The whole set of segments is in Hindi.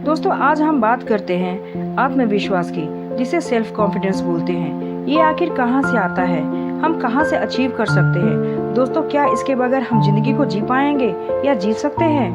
दोस्तों आज हम बात करते हैं आत्मविश्वास की, जिसे सेल्फ कॉन्फिडेंस बोलते हैं। ये आखिर कहाँ से आता है, हम कहाँ से अचीव कर सकते हैं? दोस्तों क्या इसके बगैर हम जिंदगी को जी पाएंगे या जी सकते हैं?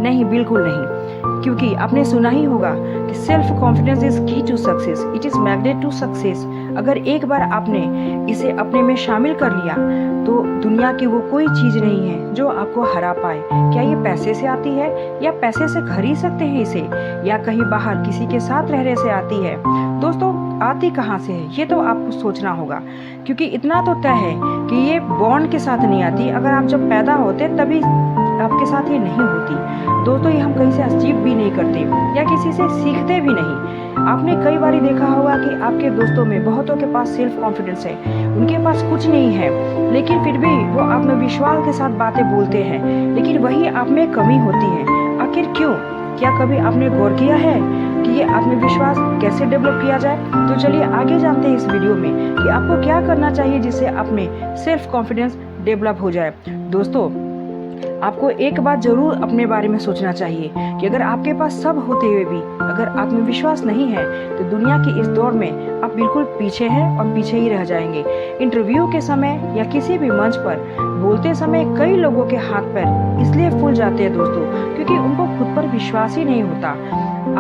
नहीं, बिल्कुल नहीं। क्योंकि आपने सुना ही होगा कि self confidence is key to success, it is magnet to success. अगर एक बार आपने इसे अपने में शामिल कर लिया तो दुनिया की वो कोई चीज नहीं है जो आपको हरा पाए। क्या ये पैसे से आती है या पैसे से खरीद सकते हैं इसे, या कहीं बाहर किसी के साथ रहने से आती है? दोस्तों आती कहाँ से है ये तो आपको सोचना होगा, क्योंकि इतना तो तय है कि ये बॉन्ड के साथ नहीं आती। अगर आप जब पैदा होते तभी आपके साथ ये नहीं होती। दोस्तों ये हम कहीं से अचीव भी नहीं करते या किसी से सीखते भी नहीं। आपने कई बार देखा होगा कि आपके दोस्तों में बहुतों के पास सेल्फ कॉन्फिडेंस है, उनके पास कुछ नहीं है, लेकिन फिर भी वो आत्मविश्वास के साथ बातें बोलते हैं, लेकिन वही आप में कमी होती है। आखिर क्यों? क्या कभी आपने गौर किया है कि ये आत्मविश्वास कैसे डेवलप किया जाए? तो चलिए आगे जानते हैं इस वीडियो में कि आपको क्या करना चाहिए जिससे आप में सेल्फ कॉन्फिडेंस डेवलप हो जाए। दोस्तों आपको एक बात जरूर अपने बारे में सोचना चाहिए कि अगर आपके पास सब होते हुए भी अगर आत्मविश्वास नहीं है तो दुनिया की इस दौड़ में आप बिल्कुल पीछे हैं और पीछे ही रह जाएंगे। इंटरव्यू के समय या किसी भी मंच पर बोलते समय कई लोगों के हाथ पैर इसलिए फूल जाते हैं दोस्तों, क्योंकि उनको खुद पर विश्वास ही नहीं होता।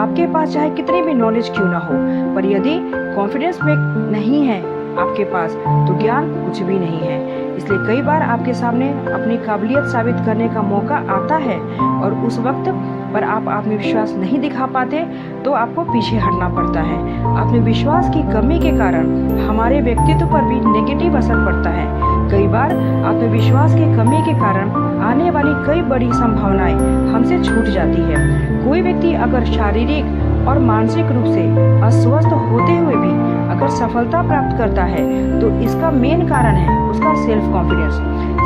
आपके पास चाहे कितनी भी नॉलेज क्यों ना हो, पर यदि कॉन्फिडेंस में नहीं है आपके पास तो ज्ञान कुछ भी नहीं है। इसलिए कई बार आपके सामने अपनी काबिलियत साबित करने का मौका आता है और उस वक्त पर आप आत्मविश्वास नहीं दिखा पाते तो आपको पीछे हटना पड़ता है। आत्मविश्वास की कमी के कारण हमारे व्यक्तित्व पर भी नेगेटिव असर पड़ता है। कई बार आत्मविश्वास की कमी के कारण आने वाली कई बड़ी संभावनाएं हमसे छूट जाती है। कोई व्यक्ति अगर शारीरिक और मानसिक रूप से अस्वस्थ होते हुए भी अगर सफलता प्राप्त करता है तो इसका मेन कारण है उसका सेल्फ कॉन्फिडेंस।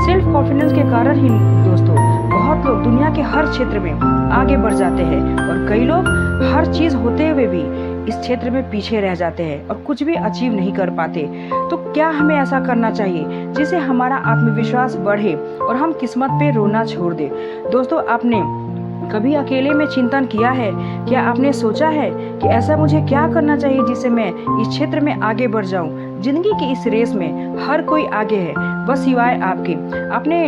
सेल्फ कॉन्फिडेंस के कारण ही दोस्तों बहुत लोग दुनिया के हर क्षेत्र में आगे बढ़ जाते हैं और कई लोग हर चीज होते हुए भी इस क्षेत्र में पीछे रह जाते हैं और कुछ भी अचीव नहीं कर पाते। तो क्या हमें ऐसा करना चाहिए जिससे हमारा आत्मविश्वास बढ़े और हम किस्मत पे रोना छोड़ दे? दोस्तों आपने कभी अकेले में चिंतन किया है? क्या आपने सोचा है कि ऐसा मुझे क्या करना चाहिए जिससे मैं इस क्षेत्र में आगे बढ़ जाऊं? जिंदगी की इस रेस में हर कोई आगे है, बस सिवाय आपके। आपने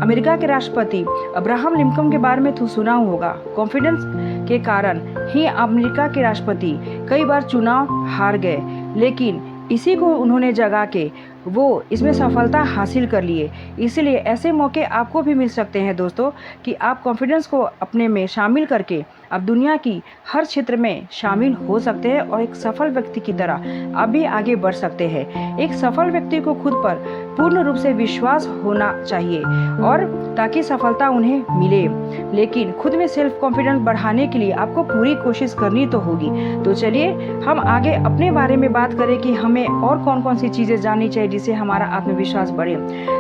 अमेरिका के राष्ट्रपति अब्राहम लिंकन के बारे में तो सुना होगा। कॉन्फिडेंस के कारण ही अमेरिका के राष्ट्रपति कई बार चुनाव हार गए, लेकिन इसी को उन्होंने जगा के वो इसमें सफलता हासिल कर लिए। इसलिए ऐसे मौके आपको भी मिल सकते हैं दोस्तों कि आप कॉन्फिडेंस को अपने में शामिल करके आप दुनिया की हर क्षेत्र में शामिल हो सकते हैं और एक सफल व्यक्ति की तरह आप भी आगे बढ़ सकते हैं। एक सफल व्यक्ति को खुद पर पूर्ण रूप से विश्वास होना चाहिए और ताकि सफलता उन्हें मिले, लेकिन खुद में सेल्फ कॉन्फिडेंस बढ़ाने के लिए आपको पूरी कोशिश करनी तो होगी। तो चलिए हम आगे अपने बारे में बात करें कि हमें और कौन कौन सी चीजें जाननी चाहिए जिससे हमारा आत्मविश्वास बढ़े।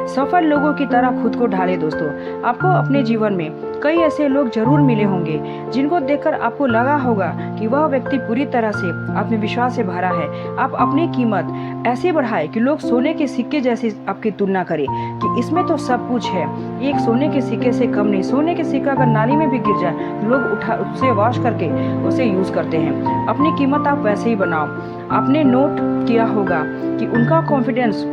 सफल लोगों की तरह खुद को ढाले दोस्तों। आपको अपने जीवन में कई ऐसे लोग जरूर मिले होंगे जिनको देखकर आपको लगा होगा कि वह व्यक्ति पूरी तरह से आत्मविश्वास से भरा है। आप अपनी कीमत ऐसे बढ़ाएं कि लोग सोने के सिक्के जैसी आपकी तुलना करें कि इसमें तो सब कुछ है, ये एक सोने के सिक्के से कम नहीं। सोने के सिक्का अगर नाली में भी गिर जाए तो लोग उठा उसे वॉश करके उसे यूज करते हैं। अपनी कीमत आप वैसे ही बनाओ। आपने नोट किया होगा कि उनका कॉन्फिडेंस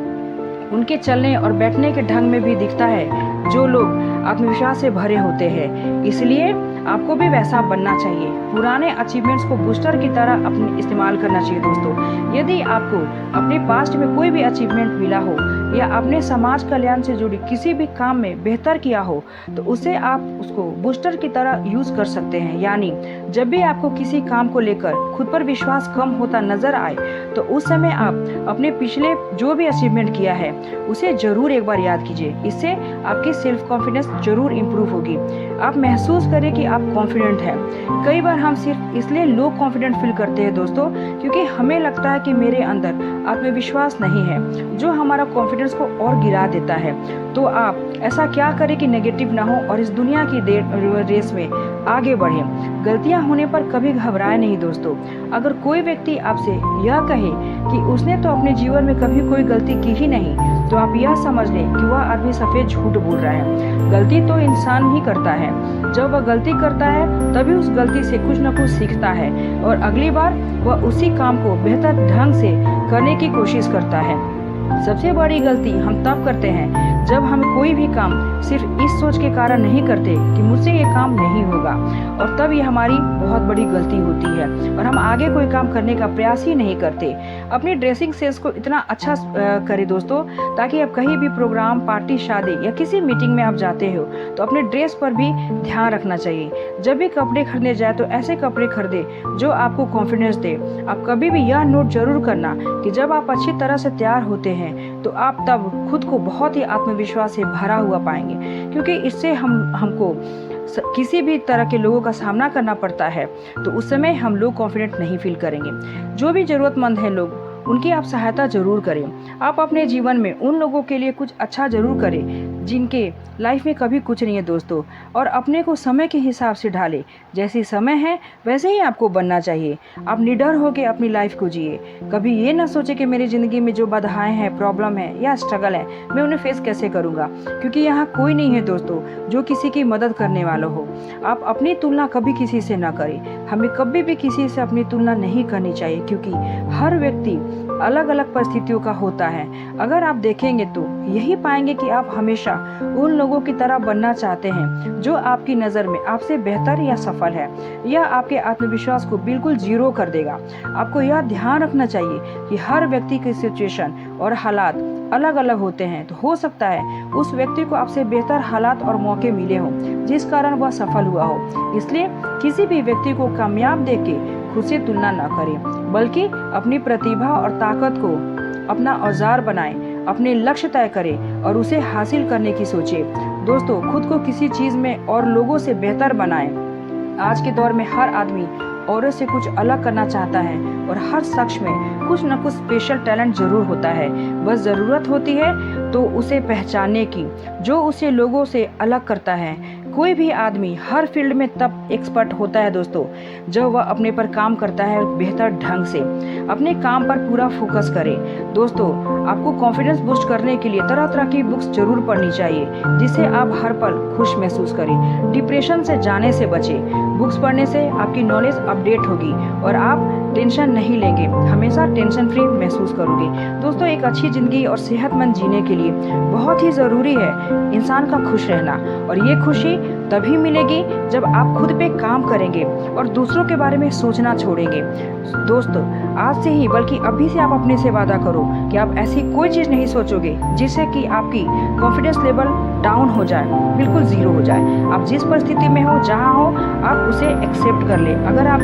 उनके चलने और बैठने के ढंग में भी दिखता है जो लोग आत्मविश्वास से भरे होते हैं। इसलिए आपको भी वैसा बनना चाहिए। पुराने अचीवमेंट्स को बूस्टर की तरह अपने इस्तेमाल करना चाहिए दोस्तों। यदि आपको अपने पास्ट में कोई भी अचीवमेंट मिला हो या आपने समाज कल्याण से जुड़ी किसी भी काम में बेहतर किया हो तो उसे आप उसको बूस्टर की तरह यूज कर सकते हैं। यानी जब भी आपको किसी काम को लेकर खुद पर विश्वास कम होता नजर आए तो उस समय आप अपने पिछले जो भी अचीवमेंट किया है उसे जरूर एक बार याद कीजिए। इससे आपकी सेल्फ कॉन्फिडेंस जरूर इंप्रूव होगी। आप महसूस करें कि आप कॉन्फिडेंट हैं। कई बार हम सिर्फ इसलिए लो कॉन्फिडेंट फील करते हैं दोस्तों क्योंकि हमें लगता है कि मेरे अंदर आत्मविश्वास नहीं है, जो हमारा कॉन्फिडेंस को और गिरा देता है। तो आप ऐसा क्या करें कि नेगेटिव ना हो और इस दुनिया की रेस में आगे बढ़ें। गलतियां होने पर कभी घबराए नहीं दोस्तों। अगर कोई व्यक्ति आपसे यह कहे कि उसने तो अपने जीवन में कभी कोई गलती की ही नहीं, तो आप यह समझ लें कि वह आदमी सफेद झूठ बोल रहा है। गलती तो इंसान ही करता है। जब वह गलती करता है तभी उस गलती से कुछ न कुछ सीखता है और अगली बार वह उसी काम को बेहतर ढंग से करने की कोशिश करता है। सबसे बड़ी गलती हम तब करते हैं जब हम कोई भी काम सिर्फ इस सोच के कारण नहीं करते कि मुझसे ये काम नहीं होगा, और तब ये हमारी बहुत बड़ी गलती होती है और हम आगे कोई काम करने का प्रयास ही नहीं करते। अपनी ड्रेसिंग सेंस को इतना अच्छा करें दोस्तों, ताकि आप कहीं भी प्रोग्राम, पार्टी, शादी या किसी मीटिंग में आप जाते हो तो अपने ड्रेस पर भी ध्यान रखना चाहिए। जब भी कपड़े खरीदने जाए तो ऐसे कपड़े खरीदे जो आपको कॉन्फिडेंस दे। आप कभी भी यह नोट जरूर करना कि जब आप अच्छी तरह से तैयार होते हैं तो आप तब खुद को बहुत ही आत्मविश्वास से भरा हुआ पाएंगे, क्योंकि इससे हमको किसी भी तरह के लोगों का सामना करना पड़ता है तो उस समय हम लोग कॉन्फिडेंट नहीं फील करेंगे। जो भी जरूरतमंद है लोग, उनकी आप सहायता जरूर करें। आप अपने जीवन में उन लोगों के लिए कुछ अच्छा जरूर करें जिनके लाइफ में कभी कुछ नहीं है दोस्तों, और अपने को समय के हिसाब से ढालें। जैसी समय है वैसे ही आपको बनना चाहिए। आप निडर होकर अपनी लाइफ को जिए। कभी ये ना सोचे कि मेरी ज़िंदगी में जो बाधाएं हैं, प्रॉब्लम है या स्ट्रगल है, मैं उन्हें फेस कैसे करूँगा, क्योंकि यहाँ कोई नहीं है दोस्तों जो किसी की मदद करने वाला हो। आप अपनी तुलना कभी किसी से ना करें। हमें कभी भी किसी से अपनी तुलना नहीं करनी चाहिए, क्योंकि हर व्यक्ति अलग अलग परिस्थितियों का होता है। अगर आप देखेंगे तो यही पाएंगे कि आप हमेशा उन लोगों की तरह बनना चाहते हैं जो आपकी नज़र में आपसे बेहतर या सफल है। यह आपके आत्मविश्वास को बिल्कुल जीरो कर देगा। आपको यह ध्यान रखना चाहिए कि हर व्यक्ति की सिचुएशन और हालात अलग अलग होते हैं, तो हो सकता है उस व्यक्ति को आपसे बेहतर हालात और मौके मिले हों जिस कारण वह सफल हुआ हो। इसलिए किसी भी व्यक्ति को कामयाब देख के खुद से तुलना न करें, बल्कि अपनी प्रतिभा और ताकत को अपना औजार बनाएं, अपने लक्ष्य तय करें और उसे हासिल करने की सोचें। दोस्तों, खुद को किसी चीज़ में और लोगों से बेहतर बनाएं। आज के दौर में हर आदमी औरों से कुछ अलग करना चाहता है और हर शख्स में कुछ न कुछ स्पेशल टैलेंट जरूर होता है। बस ज़रूरत होती है तो उसे पहचानने की, जो उसे लोगों से अलग करता है। कोई भी आदमी हर फील्ड में तब एक्सपर्ट होता है दोस्तों जब वह अपने पर काम करता है बेहतर ढंग से। अपने काम पर पूरा फोकस करें। दोस्तों, आपको कॉन्फिडेंस बूस्ट करने के लिए तरह तरह की बुक्स जरूर पढ़नी चाहिए, जिससे आप हर पल खुश महसूस करें। डिप्रेशन से जाने से बचें। बुक्स पढ़ने से आपकी नॉलेज अपडेट होगी और आप टेंशन नहीं लेंगे, हमेशा टेंशन फ्री महसूस करोगे। दोस्तों, एक अच्छी ज़िंदगी और सेहतमंद जीने के लिए बहुत ही ज़रूरी है इंसान का खुश रहना, और ये खुशी तभी मिलेगी जब आप खुद पे काम करेंगे और दूसरों के बारे में सोचना छोड़ेंगे। दोस्तों, आज से ही बल्कि अभी से आप अपने से वादा करो कि आप ऐसी कोई चीज़ नहीं सोचोगे जिससे कि आपकी कॉन्फिडेंस लेवल डाउन हो जाए, बिल्कुल ज़ीरो हो जाए। आप जिस परिस्थिति में हो, जहाँ हो, आप उसे एक्सेप्ट कर ले। अगर आप